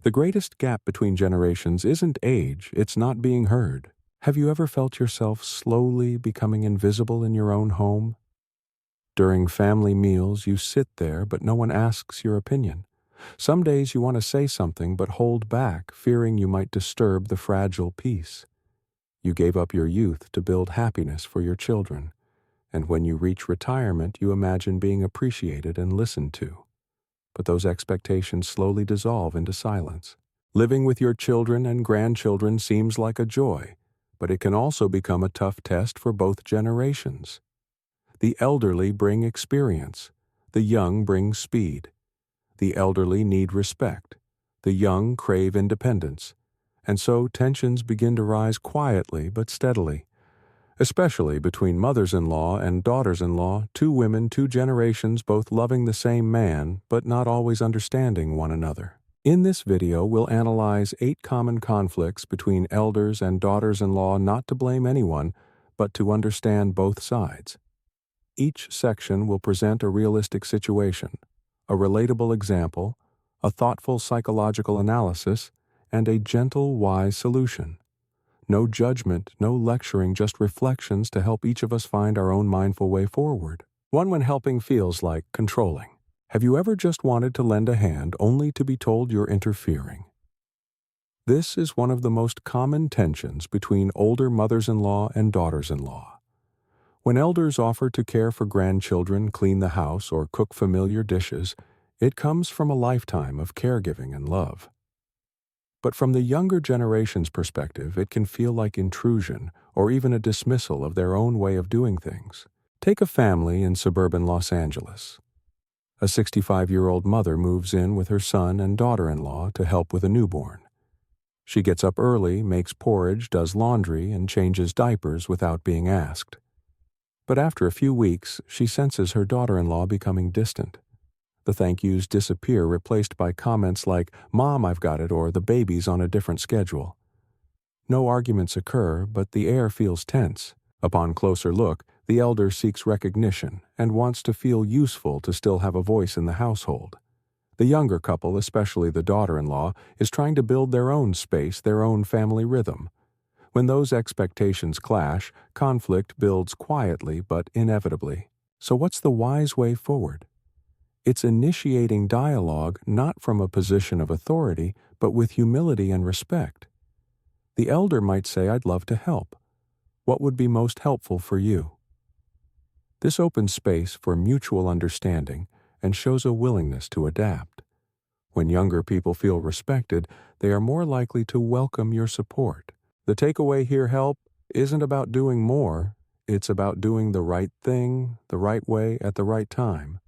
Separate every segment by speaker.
Speaker 1: The greatest gap between generations isn't age, it's not being heard. Have you ever felt yourself slowly becoming invisible in your own home? During family meals, you sit there, but no one asks your opinion. Some days you want to say something, but hold back, fearing you might disturb the fragile peace. You gave up your youth to build happiness for your children, and when you reach retirement, you imagine being appreciated and listened to. But those expectations slowly dissolve into silence. Living with your children and grandchildren seems like a joy, but it can also become a tough test for both generations. The elderly bring experience. The young bring speed. The elderly need respect. The young crave independence. And so tensions begin to rise quietly but steadily, especially between mothers-in-law and daughters-in-law, two women, two generations, both loving the same man but not always understanding one another. In this video, we'll analyze 8 common conflicts between elders and daughters-in-law, not to blame anyone, but to understand both sides. Each section will present a realistic situation, a relatable example, a thoughtful psychological analysis, and a gentle, wise solution. No judgment, no lecturing, just reflections to help each of us find our own mindful way forward. One when helping feels like controlling. Have you ever just wanted to lend a hand only to be told you're interfering? This is one of the most common tensions between older mothers-in-law and daughters-in-law. When elders offer to care for grandchildren, clean the house, or cook familiar dishes, it comes from a lifetime of caregiving and love. But from the younger generation's perspective, it can feel like intrusion or even a dismissal of their own way of doing things. Take a family in suburban Los Angeles. A 65-year-old mother moves in with her son and daughter-in-law to help with a newborn. She gets up early, makes porridge, does laundry, and changes diapers without being asked. But after a few weeks, she senses her daughter-in-law becoming distant. The thank yous disappear, replaced by comments like, "Mom, I've got it," or "the baby's on a different schedule." No arguments occur, but the air feels tense. Upon closer look, the elder seeks recognition and wants to feel useful to still have a voice in the household. The younger couple, especially the daughter-in-law, is trying to build their own space, their own family rhythm. When those expectations clash, conflict builds quietly but inevitably. So what's the wise way forward? It's initiating dialogue not from a position of authority, but with humility and respect. The elder might say, "I'd love to help. What would be most helpful for you?" This opens space for mutual understanding and shows a willingness to adapt. When younger people feel respected, they are more likely to welcome your support. The takeaway here, help, isn't about doing more, it's about doing the right thing, the right way, at the right time.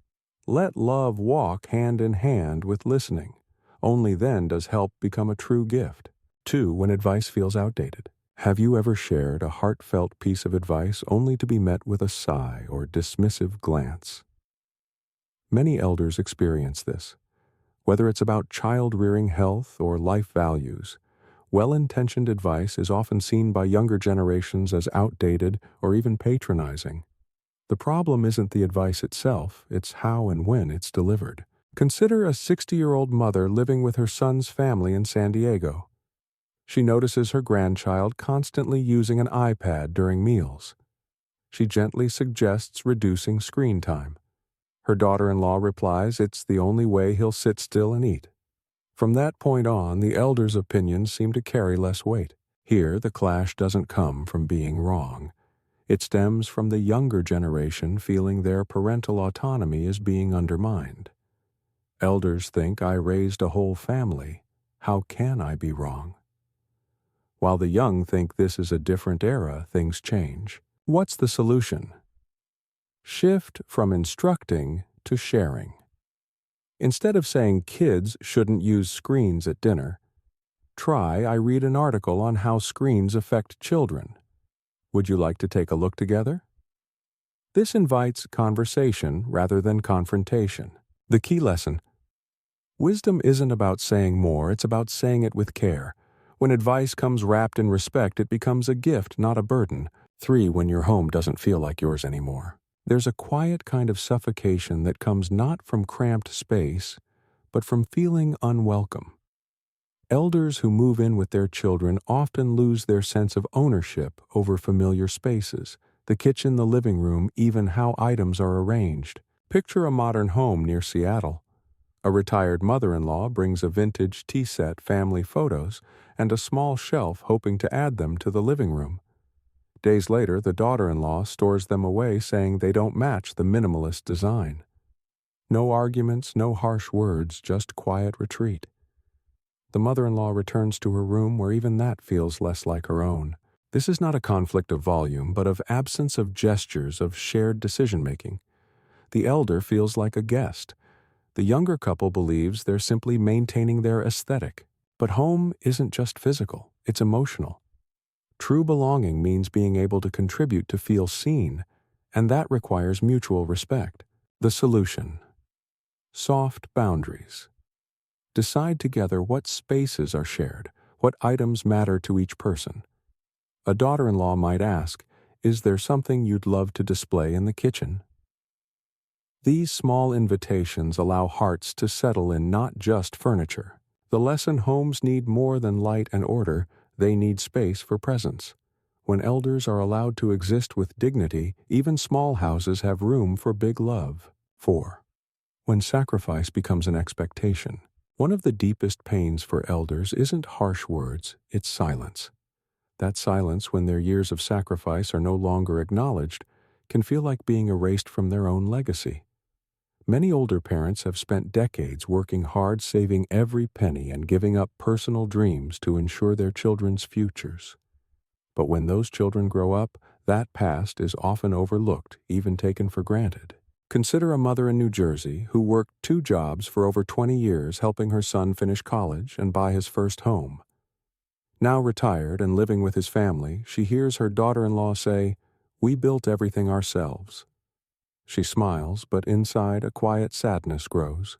Speaker 1: Let love walk hand in hand with listening. Only then does help become a true gift. 2. When advice feels outdated. Have you ever shared a heartfelt piece of advice only to be met with a sigh or dismissive glance? Many elders experience this. Whether it's about child-rearing health or life values, well-intentioned advice is often seen by younger generations as outdated or even patronizing. The problem isn't the advice itself, it's how and when it's delivered. Consider a 60-year-old mother living with her son's family in San Diego. She notices her grandchild constantly using an iPad during meals. She gently suggests reducing screen time. Her daughter-in-law replies it's the only way he'll sit still and eat. From that point on, the elder's opinions seem to carry less weight. Here, the clash doesn't come from being wrong. It stems from the younger generation feeling their parental autonomy is being undermined. Elders think, "I raised a whole family. How can I be wrong?" While the young think this is a different era, things change. What's the solution? Shift from instructing to sharing. Instead of saying kids shouldn't use screens at dinner, try, "I read an article on how screens affect children. Would you like to take a look together?" This invites conversation rather than confrontation. The key lesson: wisdom isn't about saying more, it's about saying it with care. When advice comes wrapped in respect, it becomes a gift, not a burden. 3. When your home doesn't feel like yours anymore. There's a quiet kind of suffocation that comes not from cramped space, but from feeling unwelcome. Elders who move in with their children often lose their sense of ownership over familiar spaces, the kitchen, the living room, even how items are arranged. Picture a modern home near Seattle. A retired mother-in-law brings a vintage tea set, family photos, and a small shelf hoping to add them to the living room. Days later, the daughter-in-law stores them away saying they don't match the minimalist design. No arguments, no harsh words, just quiet retreat. The mother-in-law returns to her room where even that feels less like her own. This is not a conflict of volume, but of absence of gestures of shared decision-making. The elder feels like a guest. The younger couple believes they're simply maintaining their aesthetic. But home isn't just physical, it's emotional. True belonging means being able to contribute to feel seen, and that requires mutual respect. The solution: soft boundaries. Decide together what spaces are shared, what items matter to each person. A daughter-in-law might ask, "Is there something you'd love to display in the kitchen?" These small invitations allow hearts to settle in not just furniture. The lesson: homes need more than light and order, they need space for presence. When elders are allowed to exist with dignity, even small houses have room for big love. 4. When sacrifice becomes an expectation. One of the deepest pains for elders isn't harsh words, it's silence. That silence, when their years of sacrifice are no longer acknowledged, can feel like being erased from their own legacy. Many older parents have spent decades working hard, saving every penny and giving up personal dreams to ensure their children's futures. But when those children grow up, that past is often overlooked, even taken for granted. Consider a mother in New Jersey who worked 2 jobs for over 20 years helping her son finish college and buy his first home. Now retired and living with his family, she hears her daughter-in-law say, "We built everything ourselves." She smiles, but inside a quiet sadness grows.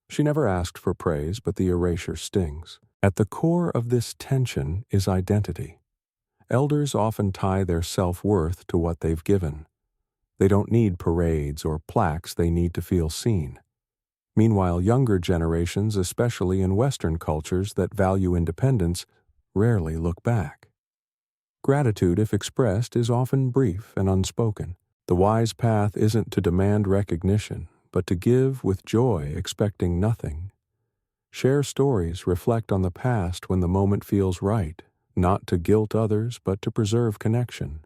Speaker 1: She never asked for praise, but the erasure stings. At the core of this tension is identity. Elders often tie their self-worth to what they've given. They don't need parades or plaques, they need to feel seen. Meanwhile, younger generations, especially in Western cultures that value independence, rarely look back. Gratitude, if expressed, is often brief and unspoken. The wise path isn't to demand recognition, but to give with joy, expecting nothing. Share stories, reflect on the past when the moment feels right, not to guilt others, but to preserve connection.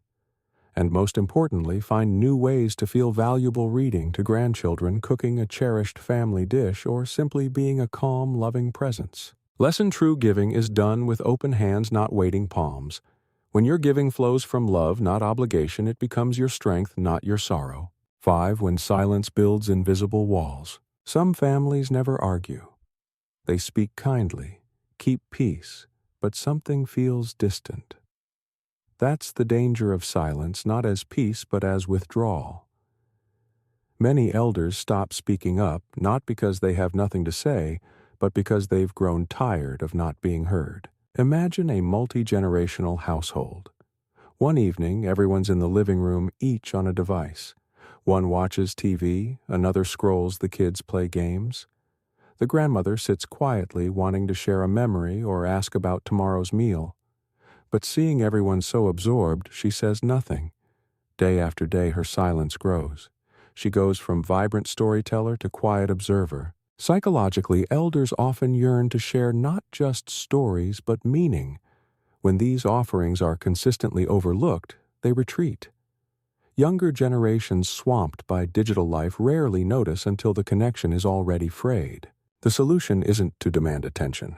Speaker 1: And most importantly, find new ways to feel valuable, reading to grandchildren, cooking a cherished family dish, or simply being a calm, loving presence. Lesson: true giving is done with open hands, not waiting palms. When your giving flows from love, not obligation, it becomes your strength, not your sorrow. 5. When silence builds invisible walls. Some families never argue. They speak kindly, keep peace, but something feels distant. That's the danger of silence, not as peace but as withdrawal. Many elders stop speaking up, not because they have nothing to say, but because they've grown tired of not being heard. Imagine a multi-generational household. One evening, everyone's in the living room, each on a device. One watches TV, another scrolls, the kids play games. The grandmother sits quietly, wanting to share a memory or ask about tomorrow's meal. But seeing everyone so absorbed, she says nothing. Day after day, her silence grows. She goes from vibrant storyteller to quiet observer. Psychologically, elders often yearn to share not just stories, but meaning. When these offerings are consistently overlooked, they retreat. Younger generations, swamped by digital life, rarely notice until the connection is already frayed. The solution isn't to demand attention.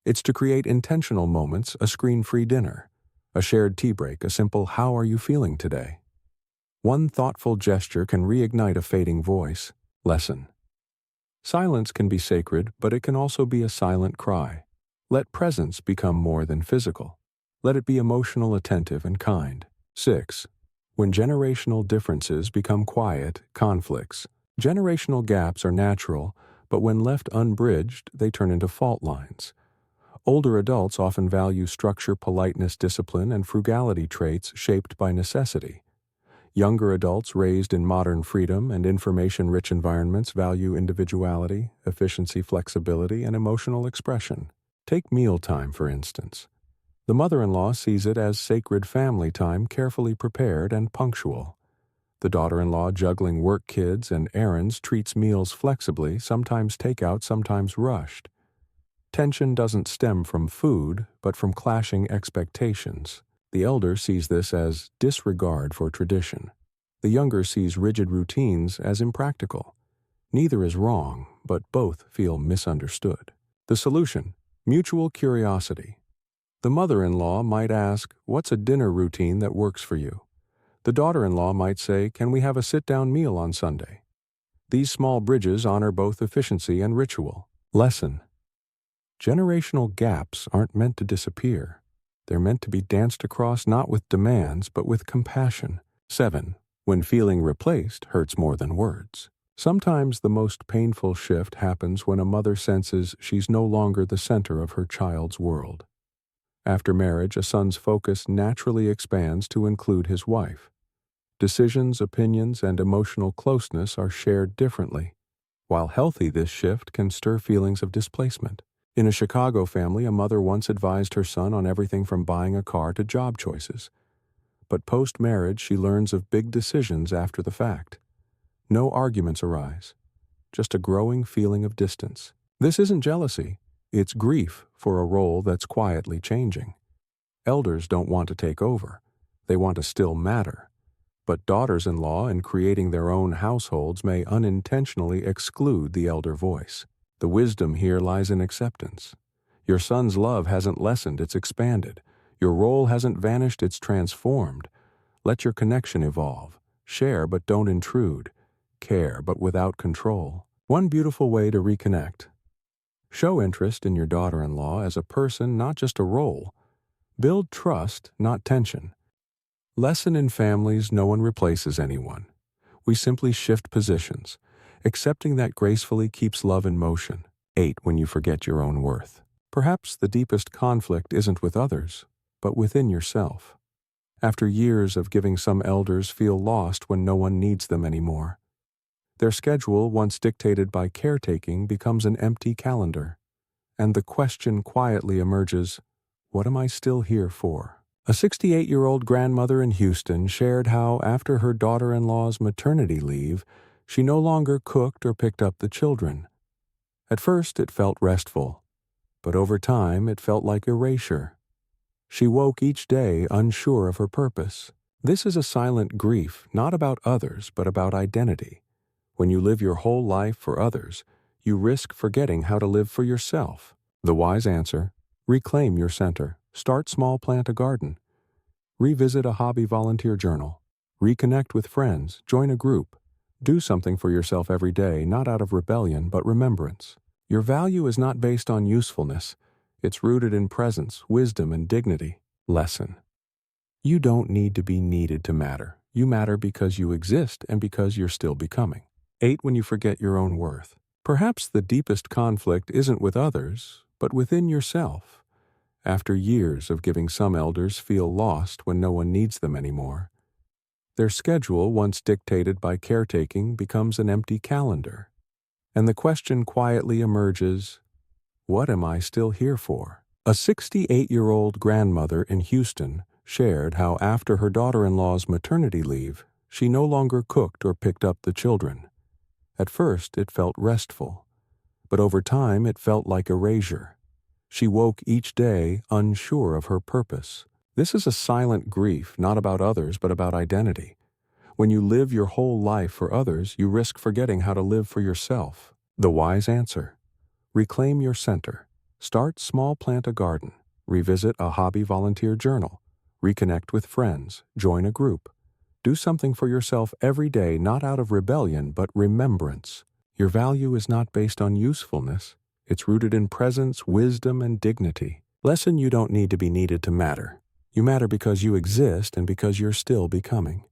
Speaker 1: It's to create intentional moments, a screen-free dinner, a shared tea break, a simple "How are you feeling today?" One thoughtful gesture can reignite a fading voice. Lesson: silence can be sacred, but it can also be a silent cry. Let presence become more than physical. Let it be emotional, attentive, and kind. 6. When generational differences become quiet conflicts. Generational gaps are natural, but when left unbridged, they turn into fault lines. Older adults often value structure, politeness, discipline, and frugality, traits shaped by necessity. Younger adults raised in modern freedom and information-rich environments value individuality, efficiency, flexibility, and emotional expression. Take mealtime, for instance. The mother-in-law sees it as sacred family time, carefully prepared and punctual. The daughter-in-law, juggling work kids and errands, treats meals flexibly, sometimes takeout, sometimes rushed. Tension doesn't stem from food, but from clashing expectations. The elder sees this as disregard for tradition. The younger sees rigid routines as impractical. Neither is wrong, but both feel misunderstood. The solution: mutual curiosity. The mother-in-law might ask, "What's a dinner routine that works for you?" The daughter-in-law might say, "Can we have a sit-down meal on Sunday?" These small bridges honor both efficiency and ritual. Lesson: generational gaps aren't meant to disappear. They're meant to be danced across not with demands, but with compassion. 7. When feeling replaced hurts more than words. Sometimes the most painful shift happens when a mother senses she's no longer the center of her child's world. After marriage, a son's focus naturally expands to include his wife. Decisions, opinions, and emotional closeness are shared differently. While healthy, this shift can stir feelings of displacement. In a Chicago family, a mother once advised her son on everything from buying a car to job choices. But post-marriage, she learns of big decisions after the fact. No arguments arise, just a growing feeling of distance. This isn't jealousy, it's grief for a role that's quietly changing. Elders don't want to take over, they want to still matter. But daughters-in-law, in creating their own households, may unintentionally exclude the elder voice. The wisdom here lies in acceptance. Your son's love hasn't lessened, it's expanded. Your role hasn't vanished, it's transformed. Let your connection evolve. Share, but don't intrude. Care, but without control. One beautiful way to reconnect: show interest in your daughter-in-law as a person, not just a role. Build trust, not tension. Lesson in families: no one replaces anyone. We simply shift positions. Accepting that gracefully keeps love in motion. 8. When you forget your own worth. Perhaps the deepest conflict isn't with others, but within yourself. After years of giving, some elders feel lost when no one needs them anymore. Their schedule, once dictated by caretaking, becomes an empty calendar. And the question quietly emerges, what am I still here for? A 68-year-old grandmother in Houston shared how, after her daughter-in-law's maternity leave, she no longer cooked or picked up the children. At first it felt restful, but over time it felt like erasure. She woke each day unsure of her purpose. This is a silent grief, not about others, but about identity. When you live your whole life for others, you risk forgetting how to live for yourself. The wise answer: reclaim your center. Start small, plant a garden. Revisit a hobby volunteer journal. Reconnect with friends, join a group. Do something for yourself every day, not out of rebellion, but remembrance. Your value is not based on usefulness. It's rooted in presence, wisdom, and dignity. Lesson: you don't need to be needed to matter. You matter because you exist and because you're still becoming. 8. When you forget your own worth. Perhaps the deepest conflict isn't with others, but within yourself. After years of giving, some elders feel lost when no one needs them anymore. Their schedule, once dictated by caretaking, becomes an empty calendar. And the question quietly emerges, what am I still here for? A 68-year-old grandmother in Houston shared how, after her daughter-in-law's maternity leave, she no longer cooked or picked up the children. At first it felt restful, but over time it felt like erasure. She woke each day unsure of her purpose. This is a silent grief, not about others, but about identity. When you live your whole life for others, you risk forgetting how to live for yourself. The wise answer: reclaim your center. Start small, plant a garden. Revisit a hobby volunteer journal. Reconnect with friends. Join a group. Do something for yourself every day, not out of rebellion, but remembrance. Your value is not based on usefulness. It's rooted in presence, wisdom, and dignity. Lesson: you don't need to be needed to matter. You matter because you exist and because you're still becoming.